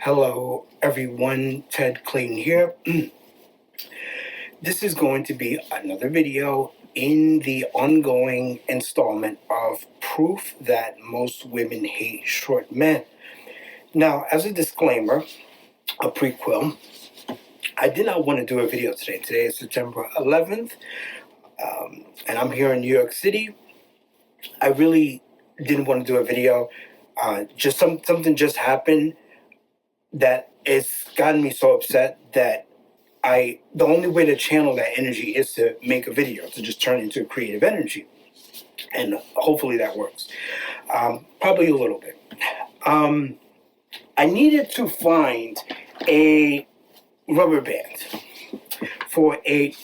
Hello, everyone. Ted Clayton here. This is going to be another video in the ongoing installment of Proof That Most Women Hate Short Men. Now, as a disclaimer, a prequel, I did not want to do a video today. Today is September 11th, and I'm here in New York City. I really didn't want to do a video. Something just happened that it's gotten me so upset that the only way to channel that energy is to make a video, to just turn it into creative energy. And hopefully that works. Probably a little bit. I needed to find a rubber band for a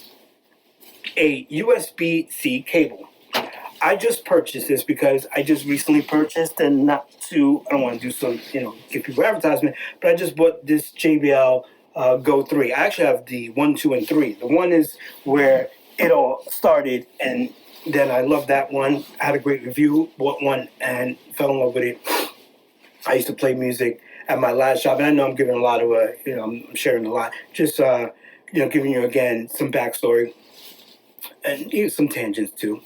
USB-C cable. I just purchased this because I just recently purchased, and I don't want to do some, give people advertisement, but I just bought this JBL Go 3. I actually have the 1, 2, and 3. The one is where it all started, and then I loved that one. I had a great review, bought one, and fell in love with it. I used to play music at my last job, and I know I'm giving a lot of, I'm sharing a lot. Just, giving you, again, some backstory. And some tangents too.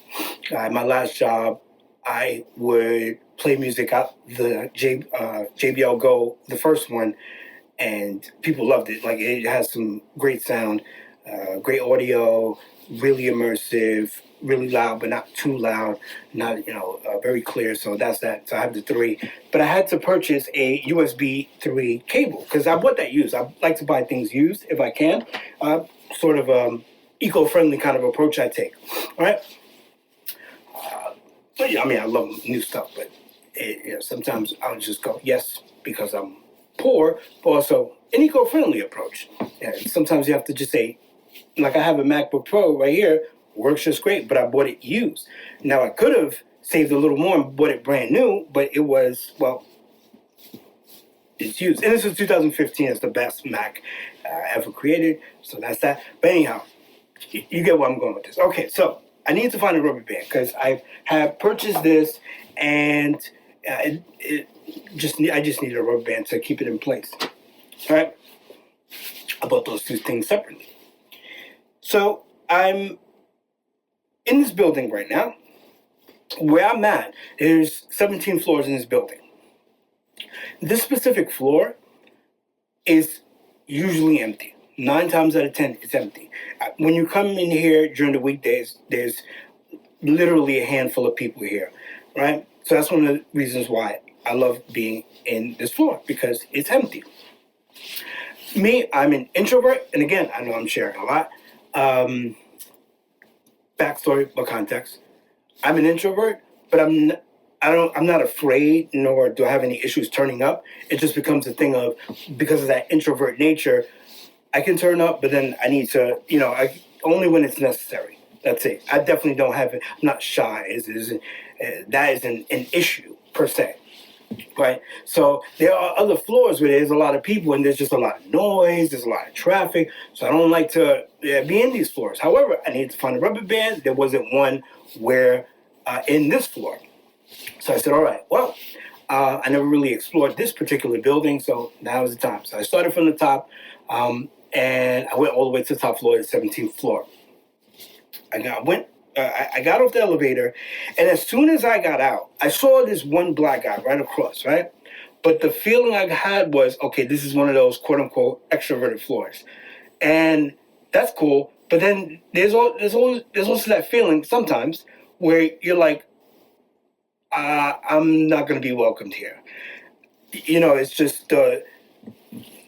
My last job, I would play music out the JBL Go, the first one, and people loved it. Like, it has some great sound, great audio, really immersive, really loud, but not too loud, not very clear. So that's that. So I have the 3, but I had to purchase a USB 3 cable because I bought that used. I like to buy things used if I can. Sort of eco-friendly kind of approach I take, all right? But yeah, I love new stuff, but sometimes I'll just go, yes, because I'm poor, but also an eco-friendly approach. Yeah, sometimes you have to just say, like, I have a MacBook Pro right here, works just great, but I bought it used. Now, I could have saved a little more and bought it brand new, but it was, well, it's used. And this is 2015. It's the best Mac ever created, so that's that. But anyhow, you get where I'm going with this. Okay, so I need to find a rubber band because I have purchased this, and I just need a rubber band to keep it in place. All right, I bought those 2 things separately. So I'm in this building right now. Where I'm at, there's 17 floors in this building. This specific floor is usually empty. 9 times out of 10, it's empty. When you come in here during the weekdays, there's literally a handful of people here, right? So that's one of the reasons why I love being in this floor, because it's empty. Me, I'm an introvert, and again, I know I'm sharing a lot. Backstory, but context. I'm an introvert, but I'm not afraid, nor do I have any issues turning up. It just becomes a thing of, because of that introvert nature, I can turn up, but then I need to, only when it's necessary. That's it. I definitely don't have it. I'm not shy. That isn't an issue, per se. Right? So there are other floors where there's a lot of people and there's just a lot of noise, there's a lot of traffic. So I don't like to be in these floors. However, I need to find a rubber band. There wasn't one where in this floor. So I said, all right, well, I never really explored this particular building, so now is the time. So I started from the top. And I went all the way to the top floor, the 17th floor. I got off the elevator, and as soon as I got out, I saw this one black guy right across, right? But the feeling I had was, okay, this is one of those quote-unquote extroverted floors. And that's cool, but then there's also that feeling sometimes where you're like, I'm not going to be welcomed here. It's just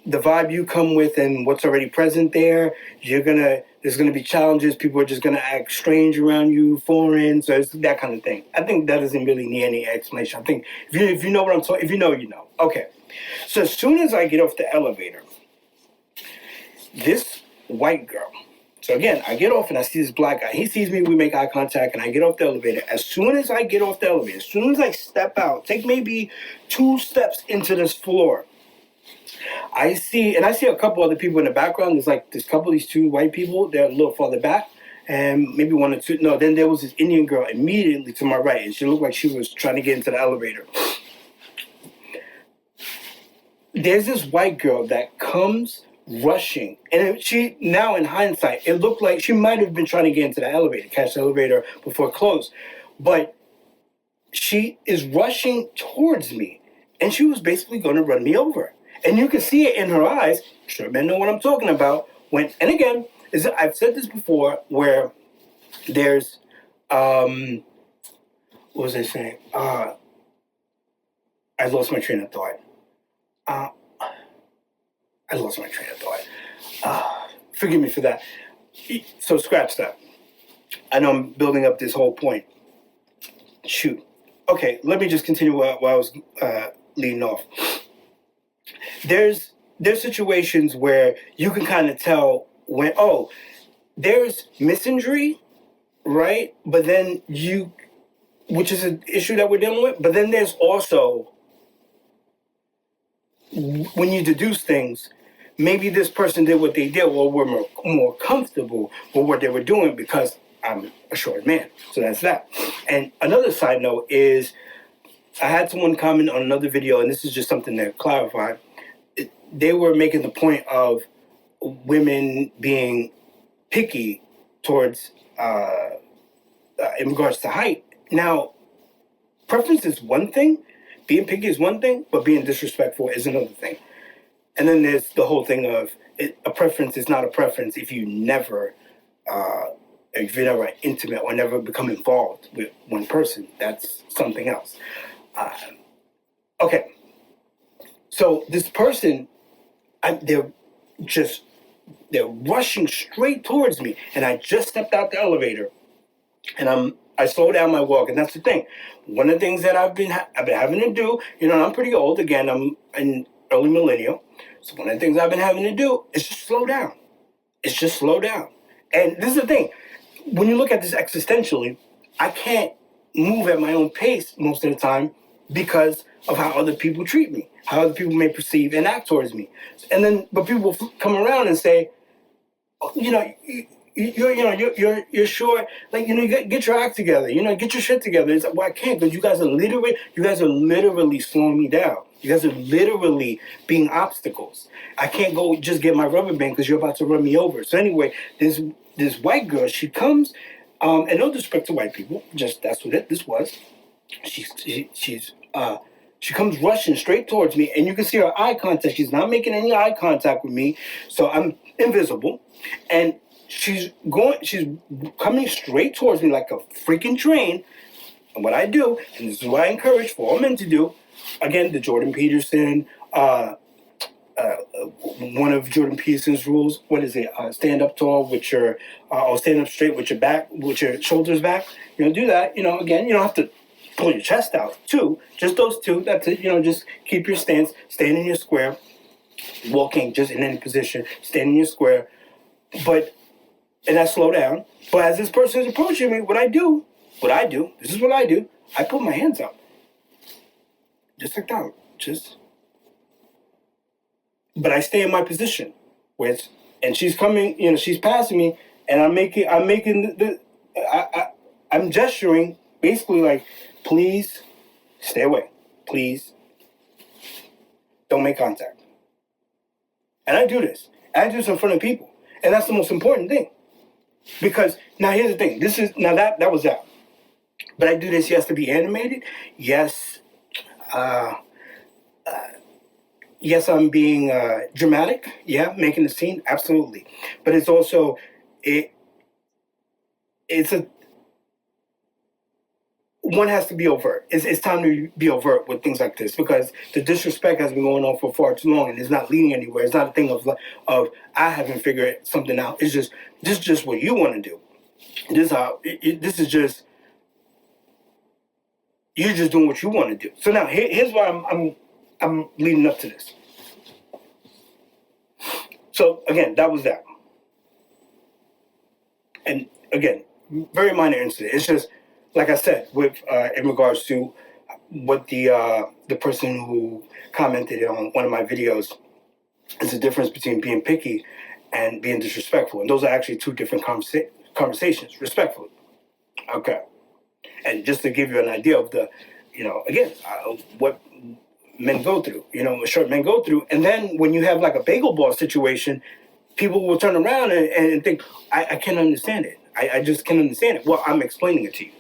the vibe you come with and what's already present there. There's gonna be challenges. People are just gonna act strange around you, foreign. So it's that kind of thing. I think that doesn't really need any explanation. I think if you know what I'm talking, if you know, you know. Okay. So as soon as I get off the elevator, this white girl. So again, I get off and I see this black guy. He sees me. We make eye contact, and I get off the elevator. As soon as I get off the elevator, as soon as I step out, take maybe 2 steps into this floor, I see a couple other people in the background. There's these 2 white people. They're a little farther back, and maybe 1 or 2. No, then there was this Indian girl immediately to my right, and she looked like she was trying to get into the elevator. there's this white girl that comes rushing, and she, now in hindsight, it looked like she might have been trying to get into the elevator, catch the elevator before it closed, but she is rushing towards me, and she was basically going to run me over. And you can see it in her eyes. I'm sure men know what I'm talking about. And again, I've said this before, where there's, what was I saying? I lost my train of thought. I lost my train of thought. Forgive me for that. So scratch that. I know I'm building up this whole point. Shoot. Okay, let me just continue while I was leading off. There's situations where you can kind of tell when, oh, there's misinjury, right? But then which is an issue that we're dealing with. But then there's also, when you deduce things, maybe this person did what they did, or were more comfortable with what they were doing because I'm a short man. So that's that. And another side note is, I had someone comment on another video, and this is just something to clarify. They were making the point of women being picky towards, in regards to height. Now, preference is one thing, being picky is one thing, but being disrespectful is another thing. And then there's the whole thing of a preference is not a preference if you're never intimate or never become involved with one person. That's something else. Okay. So this person, they're rushing straight towards me, and I just stepped out the elevator, and I slow down my walk, and that's the thing. One of the things that I've been having to do, I'm pretty old. Again, I'm in early millennial. So one of the things I've been having to do is just slow down. It's just slow down. And this is the thing. When you look at this existentially, I can't move at my own pace most of the time because of how other people treat me, how other people may perceive and act towards me. And then, but people will come around and say, oh, you're short. Like, get your act together. Get your shit together. It's like, well, I can't, because you guys are literally slowing me down. You guys are literally being obstacles. I can't go just get my rubber band because you're about to run me over. So anyway, this white girl, she comes, and no disrespect to white people, just that's what this was. She comes rushing straight towards me, and you can see her eye contact. She's not making any eye contact with me, so I'm invisible, and she's coming straight towards me like a freaking train. And what I do, and this is what I encourage for all men to do, again, the Jordan Peterson, one of Jordan Peterson's rules, what is it? Stand up tall with your, or stand up straight with your shoulders back. Do that. Again, you don't have to pull your chest out. Two, just those two. That's it. Just keep your stance, stand in your square, walking just in any position, stand in your square. And I slow down. But as this person is approaching me, this is what I do. I put my hands up. Just like that. But I stay in my position. And she's coming, she's passing me, and I'm gesturing, basically like, please stay away. Please don't make contact. And I do this. I do this in front of people. And that's the most important thing. Because now here's the thing. That was that. But I do this, yes, to be animated. Yes. Yes, I'm being dramatic. Yeah, making a scene. Absolutely. But it's also, one has to be overt. It's time to be overt with things like this, because the disrespect has been going on for far too long, and it's not leading anywhere. It's not a thing of I haven't figured something out. It's just what you want to do. You're just doing what you want to do. So now here's why I'm leading up to this. So again, that was that. And again, very minor incident. It's just, like I said, with in regards to what the person who commented on one of my videos, is the difference between being picky and being disrespectful. And those are actually two different conversations, respectfully. Okay. And just to give you an idea of the, again, what men go through, short men go through. And then when you have like a bagel ball situation, people will turn around and think, I can't understand it. I just can't understand it. Well, I'm explaining it to you.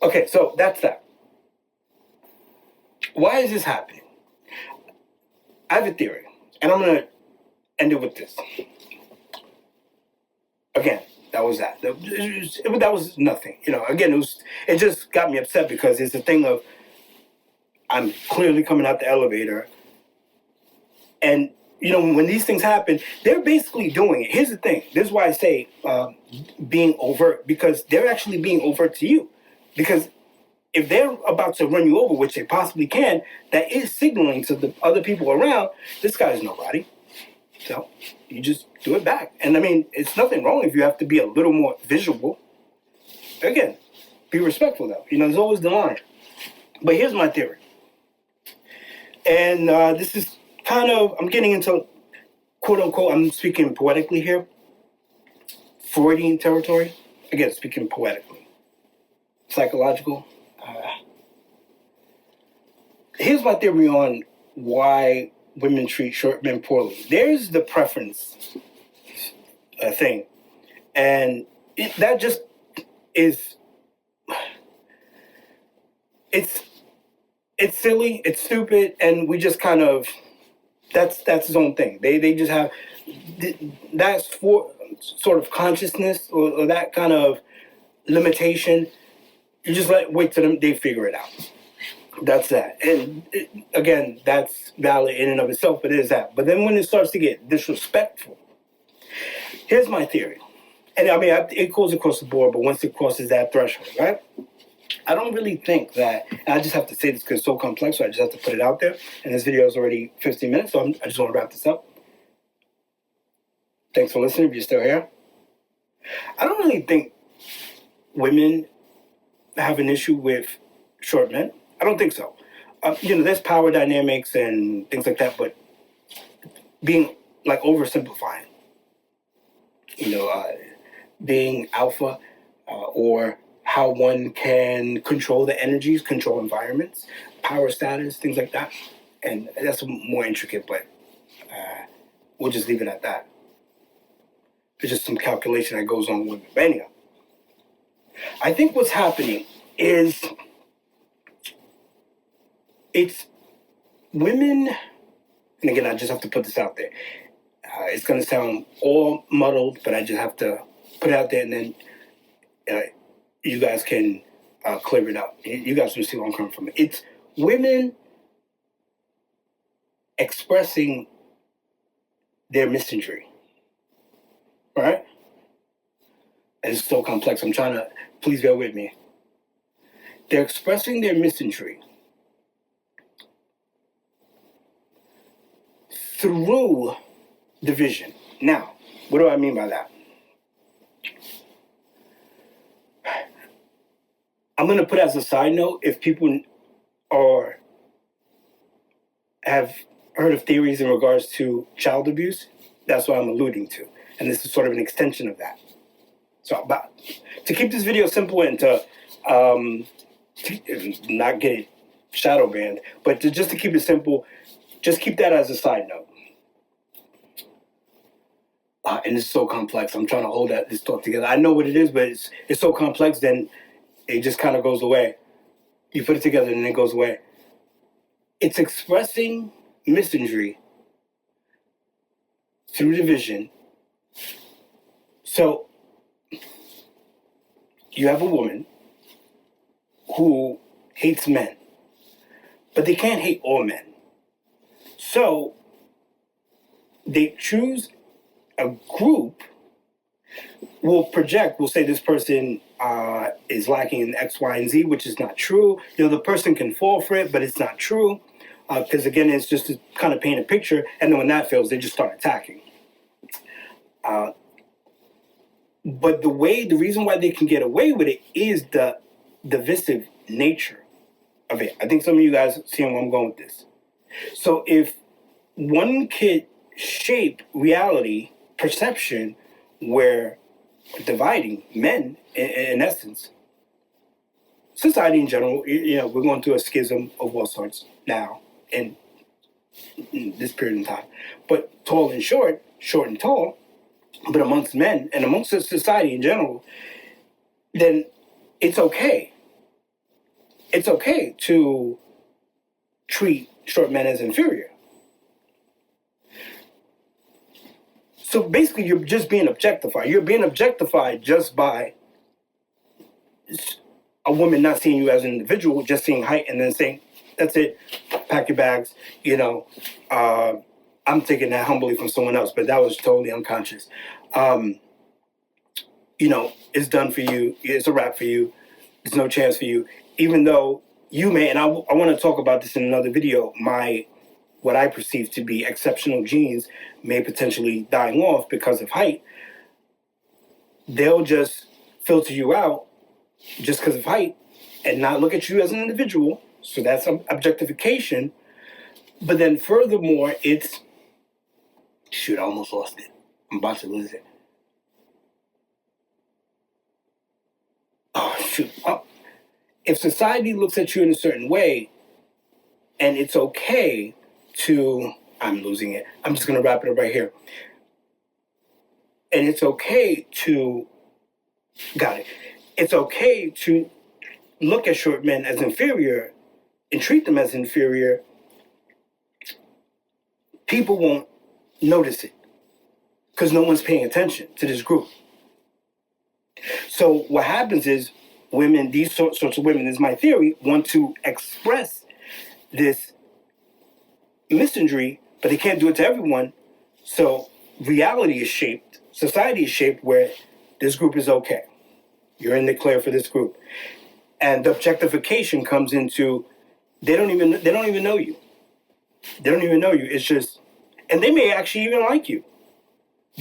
Okay, so that's that. Why is this happening? I have a theory, and I'm going to end it with this. Again, that was that. That was nothing. Again, it just got me upset because it's a thing of I'm clearly coming out the elevator. And, when these things happen, they're basically doing it. Here's the thing. This is why I say being overt, because they're actually being overt to you. Because if they're about to run you over, which they possibly can, that is signaling to the other people around, this guy's nobody. So you just do it back. And I mean, it's nothing wrong if you have to be a little more visual. Again, be respectful though. There's always the line. But here's my theory. And this is kind of, I'm getting into quote unquote, I'm speaking poetically here, Freudian territory. Again, speaking poetically. Psychological. Here's my theory on why women treat short men poorly. There's the preference thing. And that just is, it's silly, it's stupid, and we just kind of, that's his own thing. They just have, that's for sort of consciousness or that kind of limitation. You just wait till them, they figure it out. That's that. And again, that's valid in and of itself, but it is that. But then when it starts to get disrespectful, here's my theory. And I mean, it goes across the board, but once it crosses that threshold, right? I don't really think that, and I just have to say this because it's so complex, so I just have to put it out there. And this video is already 15 minutes, so I just want to wrap this up. Thanks for listening if you're still here. I don't really think women have an issue with short men. I don't think so. There's power dynamics and things like that, but being like oversimplifying, being alpha or how one can control the energies, control environments, power status, things like that. And that's more intricate, but we'll just leave it at that. There's just some calculation that goes on with it. But anyhow, I think what's happening is it's women, and again, I just have to put this out there. It's going to sound all muddled, but I just have to put it out there, and then you guys can clear it up. You guys will see where I'm coming from. It's women expressing their misinjury, right? And it's so complex. I'm trying to, please bear with me. They're expressing their misinjury through division. Now, what do I mean by that? I'm going to put as a side note, if people have heard of theories in regards to child abuse, that's what I'm alluding to. And this is sort of an extension of that. So to keep this video simple and to not get it shadow banned, but just to keep it simple, just keep that as a side note. And it's so complex. I'm trying to hold this thought together. I know what it is, but it's so complex, then it just kind of goes away. You put it together and it goes away. It's expressing misinjury through division. So you have a woman who hates men, but they can't hate all men. So they choose a group, will say this person is lacking in X, Y, and Z, which is not true. The person can fall for it, but it's not true. Because again, it's just to kind of paint a picture, and then when that fails, they just start attacking. But the reason why they can get away with it is the divisive nature of it. I think some of you guys see where I'm going with this. So if one could shape reality, perception, where dividing men, in essence, society in general, we're going through a schism of all sorts now in this period of time. But tall and short and tall, but amongst men and amongst the society in general, then it's okay. It's okay to treat short men as inferior. So basically, you're just being objectified. You're being objectified just by a woman not seeing you as an individual, just seeing height and then saying, that's it, pack your bags, I'm taking that humbly from someone else, but that was totally unconscious. It's done for you. It's a wrap for you. There's no chance for you. Even though you may, and I want to talk about this in another video, what I perceive to be exceptional genes may potentially dying off because of height. They'll just filter you out just because of height and not look at you as an individual. So that's objectification. But then furthermore, it's, shoot, I almost lost it. I'm about to lose it. Oh, shoot. If society looks at you in a certain way, and it's okay to, I'm losing it. I'm just going to wrap it up right here. And it's okay to, got it. It's okay to look at short men as inferior and treat them as inferior. People won't notice it because no one's paying attention to this group. So what happens is women, these sorts of women, is my theory, want to express this misinjury, but they can't do it to everyone. So reality is shaped, society is shaped where this group is okay. You're in the clear for this group. And the objectification comes into, they don't even know you. They don't even know you. It's just, and they may actually even like you.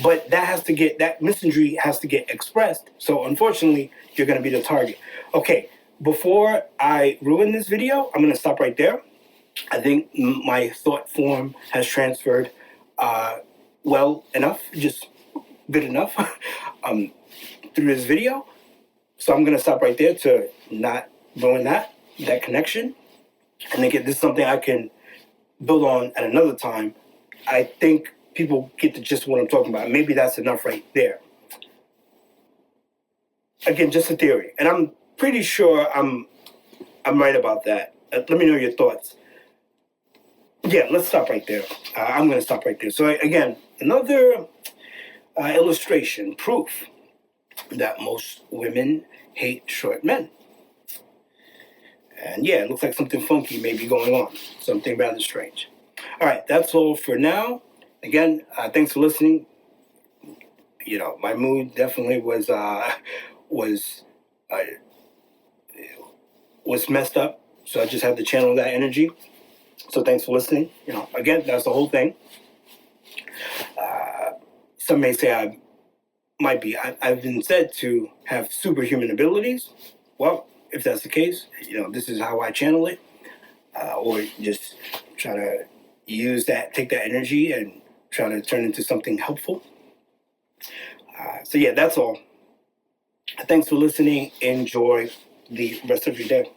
But that misinjury has to get expressed. So unfortunately, you're going to be the target. Okay, before I ruin this video, I'm going to stop right there. I think my thought form has transferred well enough, just good enough through this video. So I'm going to stop right there to not ruin that connection. And again, this is something I can build on at another time. I think people get the gist of what I'm talking about. Maybe that's enough right there. Again, just a theory. And I'm pretty sure I'm right about that. Let me know your thoughts. Yeah, let's stop right there. I'm going to stop right there. So again, another illustration, proof that most women hate short men. And yeah, it looks like something funky may be going on. Something rather strange. All right, that's all for now. Again, thanks for listening. My mood definitely was messed up, so I just had to channel that energy. So thanks for listening. Again, that's the whole thing. Some may say I've been said to have superhuman abilities. Well, if that's the case, this is how I channel it, or just try to take that energy and try to turn into something helpful. So yeah, that's all. Thanks for listening. Enjoy the rest of your day.